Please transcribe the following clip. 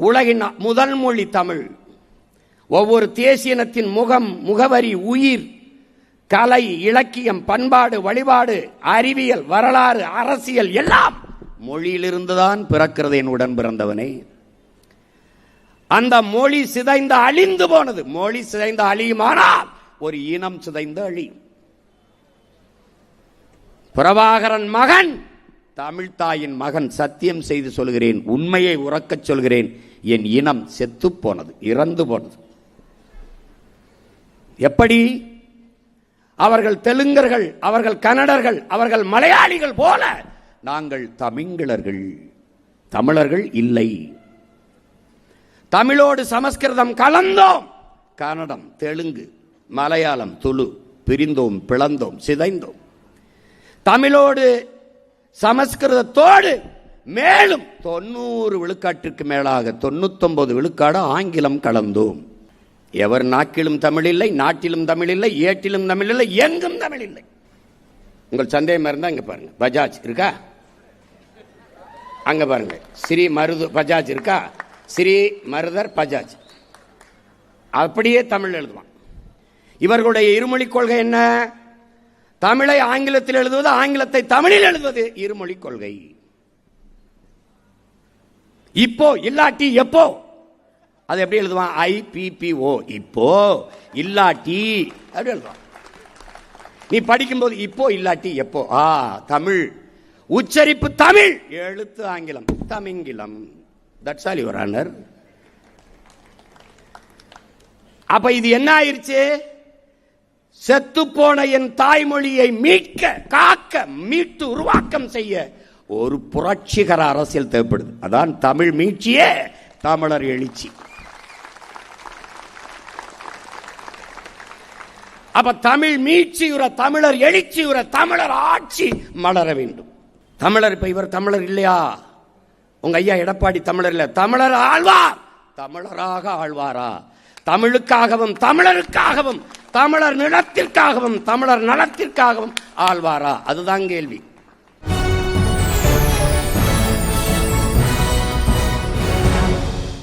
உலகின் முதல் மொழி தமிழ். ஒவ்வொரு தேசியனத்தின் முகம், முகவரி, உயிர், கலை, இலக்கியம், பண்பாடு, வழிபாடு, அறிவியல், வரலாறு, அரசியல் எல்லாம் மொழியிலிருந்துதான் பிறக்கிறது. என் உடன் பிறந்தவனே, அந்த மொழி சிதைந்து அழிந்து போனது. மொழி சிதைந்து அழியுமானால் ஒரு இனம் சிதைந்து அழியும். பிரபாகரன் மகன் தமிழ்தாயின் மகன். சத்தியம் செய்து சொல்கிறேன், உண்மையை உறக்கச் சொல்கிறேன், என் இனம் செத்து போனது, இறந்து போனது. எப்படி? அவர்கள் தெலுங்கர்கள், அவர்கள் கன்னடர்கள், அவர்கள் மலையாளிகள் போல நாங்கள் தமிழர்கள். தமிழர்கள் இல்லை. தமிழோடு சமஸ்கிருதம் கலந்தோம். கன்னடம், தெலுங்கு, மலையாளம், துளு பிரிந்தோம், பிளந்தோம், சிதைந்தோம். தமிழோடு சமஸ்கிருதத்தோடு மேலும் 90 விழுக்காட்டிற்கு மேலாக 99 விழுக்காடு ஆங்கிலம் கலந்தோம். எவர் நாக்கிலும் தமிழ் இல்லை, நாட்டிலும் தமிழ் இல்லை, ஏட்டிலும் தமிழ் இல்லை, எங்கும் தமிழ் இல்லை. உங்கள் சந்தேகம் இருந்தா இங்க பாருங்க, பஜாஜ் இருக்கா? அங்க பாருங்க, ஸ்ரீ மருது பஜாஜ் இருக்கா? ஸ்ரீ மருதர் பஜாஜ். அப்படியே தமிழ் எழுதுவான். இவர்களுடைய இருமொழி கொள்கை என்ன? தமிழை ஆங்கிலத்தில் எழுதுவது, ஆங்கிலத்தை தமிழில் எழுதுவது இருமொழி கொள்கை. இப்போ இல்லாட்டி எப்போ, அது எப்படி எழுதுவான்? IPPO, இப்போ இல்லாட்டி அப்படி எழுதுவான். நீ படிக்கும்போது இப்போ இல்லாட்டி எப்போ. தமிழ் உச்சரிப்பு தமிழ், எழுத்து ஆங்கிலம், தமிங்கிலம். That's all your honour. அப்ப இது என்ன ஆயிருச்சு? செத்துப்போன என் தாய்மொழியை மீட்க, காக்க, மீட்டு உருவாக்கம் செய்ய ஒரு புரட்சிகர அரசியல் தேவைப்படுது. அதான் தமிழ் மீட்சியே தமிழர் எழுச்சி. அப்ப தமிழ் மீட்சியுற, தமிழர் எழுச்சியுற, தமிழர் ஆட்சி மலர வேண்டும். தமிழர், இப்ப இவர் தமிழர் இல்லையா? உங்க ஐயா எடப்பாடி தமிழர் இல்ல, தமிழர் ஆழ்வார். தமிழராக ஆழ்வாரா? தமிழுக்காகவும் தமிழருக்காகவும் தமிழர் நிலத்திற்காகவும் தமிழர் நலத்திற்காகவும் ஆழ்வாரா? அதுதான் கேள்வி.